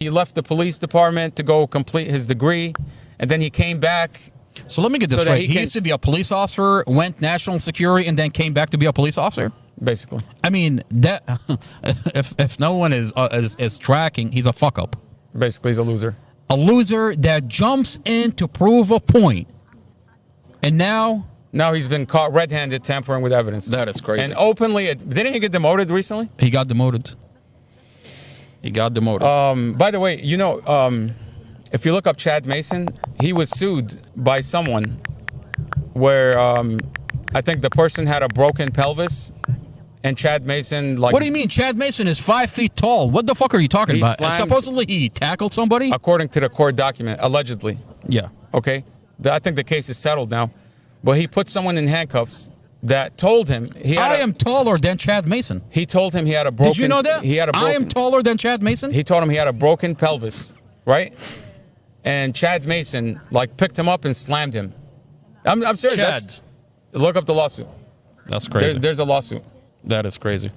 He left the police department to go complete his degree, and then he came back. So let me get this straight. He used to be a police officer, went national security, and then came back to be a police officer? Basically. I mean, that if no one is tracking, he's a fuck-up. Basically, he's a loser. A loser that jumps in to prove a point. And now he's been caught red-handed tampering with evidence. That is crazy. And openly, didn't he get demoted recently? He got demoted. By the way, if you look up Chad Mason, he was sued by someone where I think the person had a broken pelvis, and Chad Mason What do you mean? Chad Mason is 5 feet tall. What the fuck are you talking about? Supposedly he tackled somebody? According to the court document, allegedly. Yeah. Okay? I think the case is settled now. But he put someone in handcuffs that told him I am taller than Chad Mason. He told him he had a broken... Did you know that? I am taller than Chad Mason? He told him he had a broken pelvis, right? And Chad Mason, picked him up and slammed him. I'm serious. Look up the lawsuit. That's crazy. There's a lawsuit. That is crazy.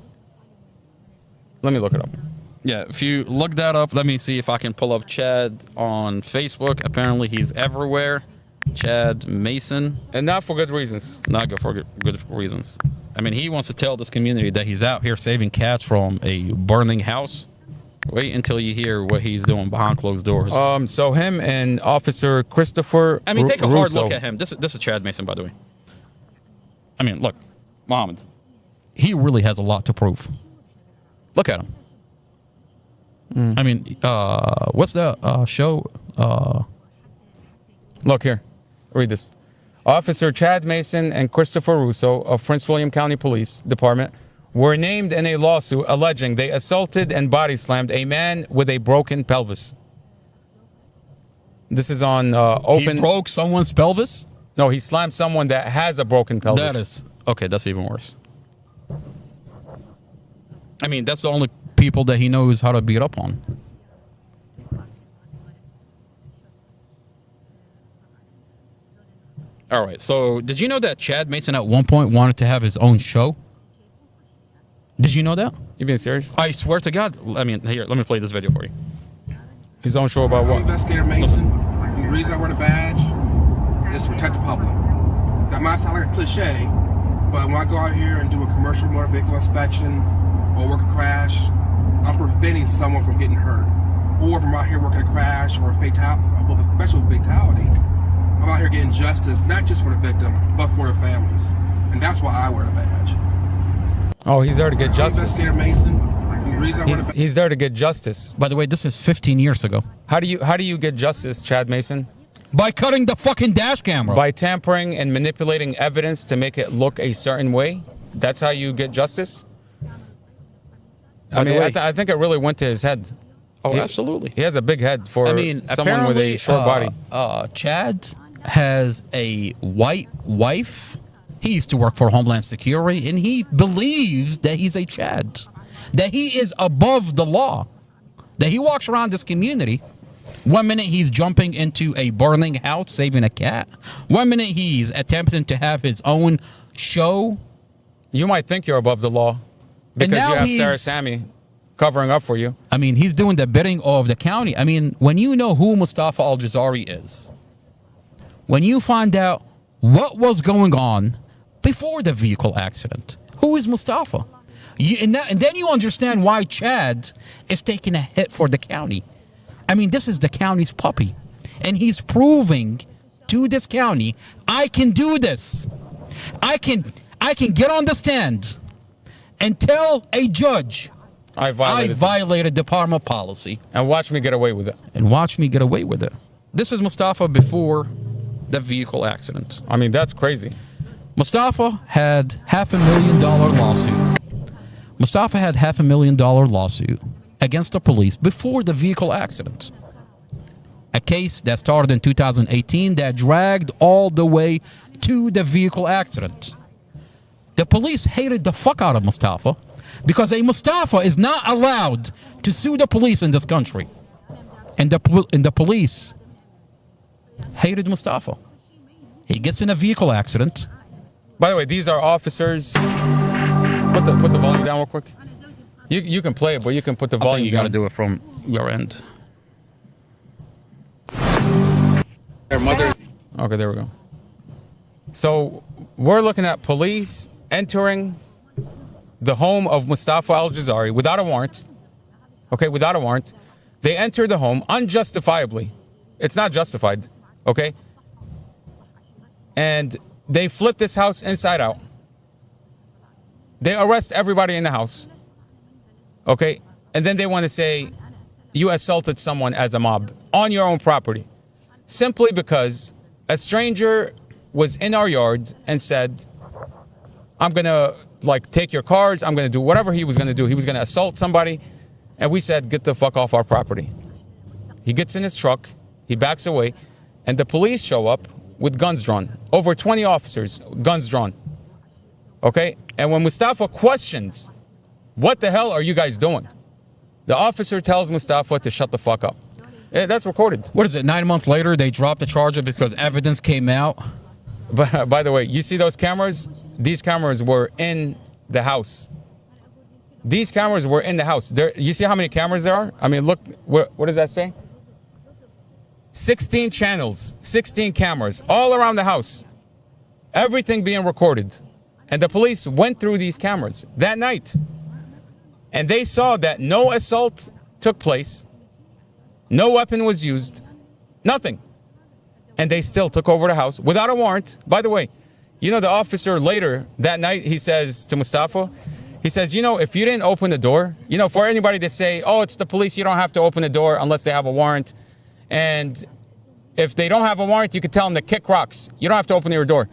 Let me look it up. Yeah, if you look that up, let me see if I can pull up Chad on Facebook. Apparently, he's everywhere. Chad Mason. And not for good reasons. Not good for good reasons. I mean, he wants to tell this community that he's out here saving cats from a burning house. Wait until you hear what he's doing behind closed doors. So him and Officer Christopher take a hard Russo. look at him. This is Chad Mason, by the way. I mean, look, Mohammed. He really has a lot to prove. Look at him. I mean, what's the show? Look here. Read this. Officer Chad Mason and Christopher Russo of Prince William County Police Department were named in a lawsuit alleging they assaulted and body slammed a man with a broken pelvis. This is on open... He broke someone's pelvis? No, he slammed someone that has a broken pelvis. That is... Okay, that's even worse. I mean, that's the only people that he knows how to beat up on. All right, so did you know that Chad Mason at one point wanted to have his own show? Did you know that? You being serious? I swear to God. I mean, here, let me play this video for you. His own show about what? Investigator Mason. And the reason I wear the badge is to protect the public. That might sound like a cliche, but when I go out here and do a commercial motor vehicle inspection or work a crash, I'm preventing someone from getting hurt. Or if I'm out here working a crash or a fatality, especially a fatality, I'm out here getting justice, not just for the victim, but for their families. And that's why I wear the badge. Oh, he's there to get justice. Investigator Mason. And the reason I wear the badge. He's there to get justice. By the way, this is 15 years ago. How do you get justice, Chad Mason? By cutting the fucking dash camera. By tampering and manipulating evidence to make it look a certain way? That's how you get justice? I mean, I think it really went to his head. Oh, absolutely. He has a big head for someone with a short body. Chad has a white wife. He used to work for Homeland Security, and he believes that he's a Chad, that he is above the law, that he walks around this community. 1 minute he's jumping into a burning house, saving a cat. 1 minute he's attempting to have his own show. You might think you're above the law because you have Sarah Sammy covering up for you. I mean, he's doing the bidding of the county. I mean, when you know who Mostafa Algesari is, when you find out what was going on before the vehicle accident, who is Mostafa? And then you understand why Chad is taking a hit for the county. I mean, this is the county's puppy. And he's proving to this county, I can do this. I can get on the stand and tell a judge I violated department policy. And watch me get away with it. This is Mostafa before the vehicle accident. I mean, that's crazy. Mostafa had $500,000 lawsuit. Mostafa had $500,000 lawsuit against the police before the vehicle accident. A case that started in 2018 that dragged all the way to the vehicle accident. The police hated the fuck out of Mostafa because a Mostafa is not allowed to sue the police in this country. And the police hated Mostafa. He gets in a vehicle accident. By the way, these are officers. Put the volume down real quick. You can play it, but you can put the volume down. You got to do it from your end. Their mother. Okay, there we go. So we're looking at police entering the home of Mostafa Algesari without a warrant. Okay, without a warrant. They enter the home unjustifiably. It's not justified. Okay? And they flip this house inside out. They arrest everybody in the house. Okay? And then they want to say, you assaulted someone as a mob on your own property. Simply because a stranger was in our yard and said, I'm going to take your cars. I'm going to do whatever he was going to do. He was going to assault somebody. And we said, get the fuck off our property. He gets in his truck. He backs away. And the police show up with guns drawn. Over 20 officers, guns drawn. Okay? And when Mostafa questions, what the hell are you guys doing? The officer tells Mostafa to shut the fuck up. That's recorded. What is it? 9 months later, they dropped the charge because evidence came out. But by the way, you see those cameras? These cameras were in the house. These cameras were in the house. You see how many cameras there are? I mean, look, what does that say? 16 channels, 16 cameras, all around the house. Everything being recorded. And the police went through these cameras that night. And they saw that no assault took place. No weapon was used. Nothing. And they still took over the house without a warrant. By the way, you know, the officer later that night, he says to Mostafa, he says, you know, if you didn't open the door, you know, for anybody to say, oh, it's the police, you don't have to open the door unless they have a warrant. And if they don't have a warrant, you could tell them to kick rocks. You don't have to open your door.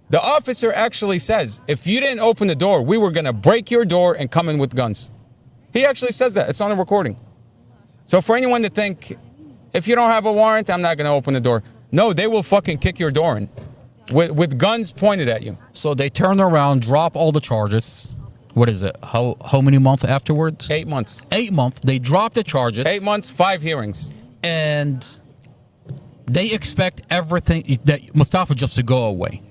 The officer actually says, if you didn't open the door, we were going to break your door and come in with guns. He actually says that. It's on a recording. So for anyone to think, if you don't have a warrant, I'm not going to open the door. No, they will fucking kick your door in with guns pointed at you. So they turn around, drop all the charges. What is it? How many months afterwards? 8 months. 8 months. They drop the charges. 8 months, 5 hearings. And they expect everything, that Mostafa just to go away.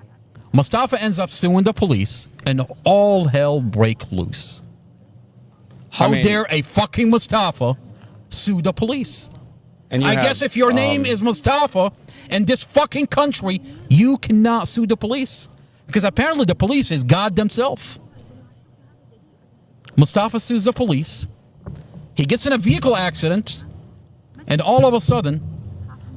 Mostafa ends up suing the police, and all hell break loose. How dare a fucking Mostafa sue the police? And I guess if your name is Mostafa in this fucking country, you cannot sue the police. Because apparently the police is God themselves. Mostafa sues the police. He gets in a vehicle accident. And all of a sudden,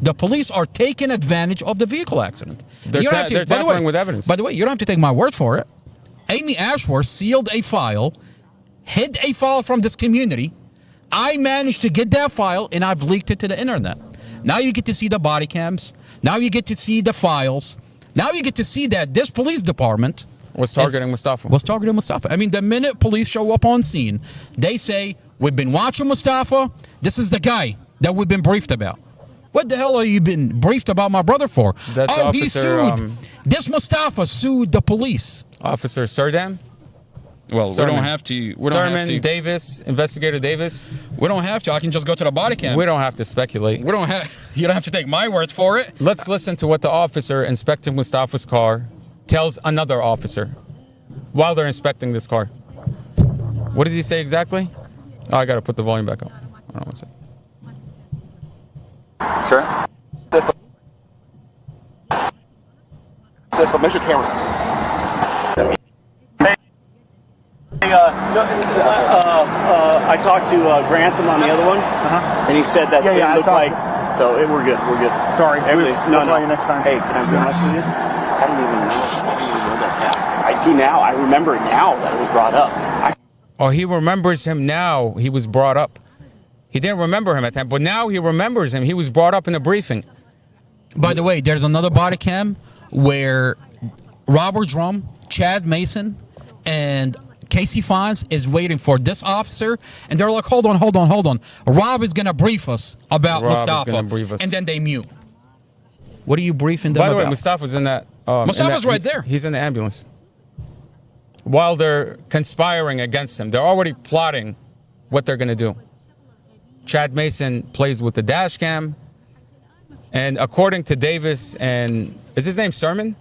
the police are taking advantage of the vehicle accident. They're tampering with evidence. By the way, you don't have to take my word for it. Amy Ashworth sealed a file, hid a file from this community. I managed to get that file, and I've leaked it to the internet. Now you get to see the body cams. Now you get to see the files. Now you get to see that this police department was targeting Mostafa. Was targeting Mostafa. I mean, the minute police show up on scene, they say, we've been watching Mostafa. This is the guy that we've been briefed about. What the hell are you been briefed about my brother for? That's he sued. This Mostafa sued the police. Officer Serdam? Well, Sermon. we don't have to. We don't Sermon, have to. Davis, Investigator Davis. We don't have to. I can just go to the body cam. We don't have to speculate. We don't have. You don't have to take my word for it. Let's listen to what the officer inspecting Mustafa's car tells another officer while they're inspecting this car. What does he say exactly? Oh, I got to put the volume back up. Hold on one second. Sure. That's measure camera. I talked to Grantham on the other one, and he said that it looked like. So we're good. We're good. Sorry. Everything's no. Call you next time. Hey, can I be honest with you? I don't even know that. I do now. I remember now that it was brought up. Oh, he remembers him now. He was brought up. He didn't remember him at that time, but now he remembers him. He was brought up in a briefing. By the way, there's another body cam where Robert Drum, Chad Mason, and Casey Fines is waiting for this officer, and they're like, hold on. Rob is going to brief us about Mustafa. And then they mute. What are you briefing them By the way, about? Mustafa's in that. Mustafa's right there. He's in the ambulance. While they're conspiring against him, they're already plotting what they're going to do. Chad Mason plays with the dash cam. And according to Davis and, is his name Sermon?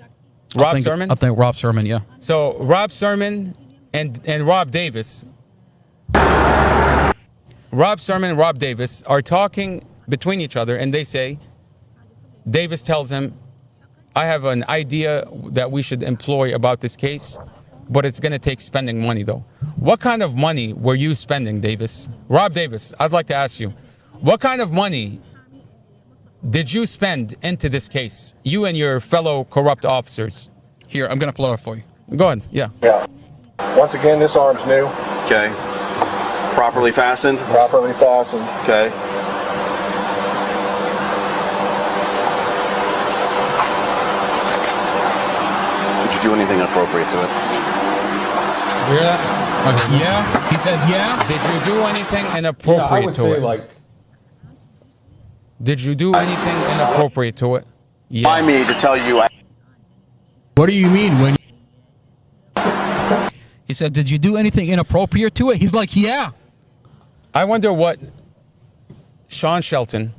Rob Sermon? I think Rob Sermon, yeah. So Rob Sermon and Rob Davis. Rob Sermon and Rob Davis are talking between each other, and they say, Davis tells him, I have an idea that we should employ about this case, but it's going to take spending money, though. What kind of money were you spending, Davis? Rob Davis, I'd like to ask you, what kind of money did you spend into this case, you and your fellow corrupt officers? Here, I'm gonna pull it up for you. Go ahead, yeah. Yeah. Once again, this arm's new, Okay. Properly fastened? properly fastened. Okay. Did you do anything appropriate to it? You hear that? Yeah. He says, yeah. Did you do anything inappropriate to it? Did you do anything inappropriate to it? Yeah. By me to tell you What do you mean when? He said, did you do anything inappropriate to it? He's like, yeah. I wonder what Sean Shelton,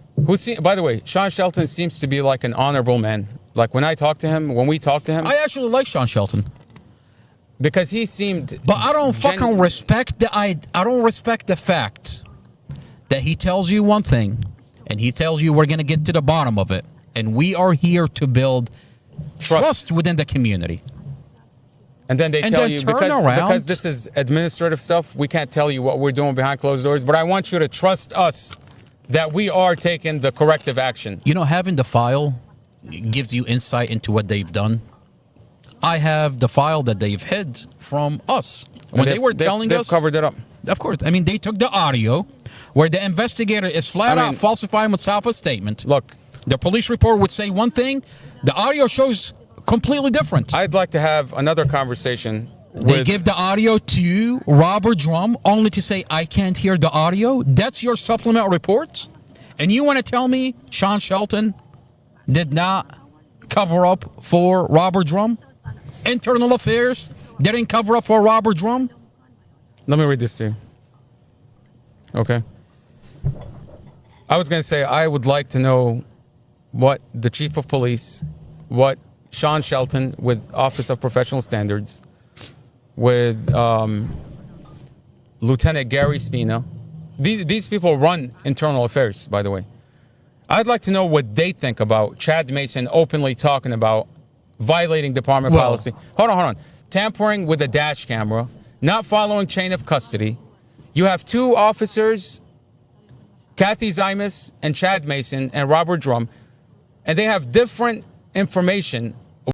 by the way, Sean Shelton seems to be like an honorable man. Like when we talk to him, I actually like Sean Shelton. because he seemed. But I don't fucking respect I don't respect the fact that he tells you one thing and he tells you we're gonna get to the bottom of it. And we are here to build trust within the community. And then they tell you, turn around. because this is administrative stuff, we can't tell you what we're doing behind closed doors. But I want you to trust us that we are taking the corrective action. You know, having the file gives you insight into what they've done. I have the file that they've hid from us. When they were telling they've us, covered it up. of course. I mean, they took the audio where the investigator is flat out falsifying Mustafa's statement. Look, The police report would say one thing. The audio shows completely different. I'd like to have another conversation. They give the audio to Robert Drum only to say, I can't hear the audio. That's your supplemental report? And you want to tell me Sean Shelton did not cover up for Robert Drum? Internal Affairs didn't cover up for Robert Drum? Let me read this to you. Okay. I was going to say, I would like to know what the chief of police, what Sean Shelton with Office of Professional Standards, with Lieutenant Gary Spina. These people run internal affairs, by the way. I'd like to know what they think about Chad Mason openly talking about violating department policy. Hold on. Tampering with a dash camera, not following chain of custody. You have two officers, Kathy Zymas and Chad Mason and Robert Drum, and they have different information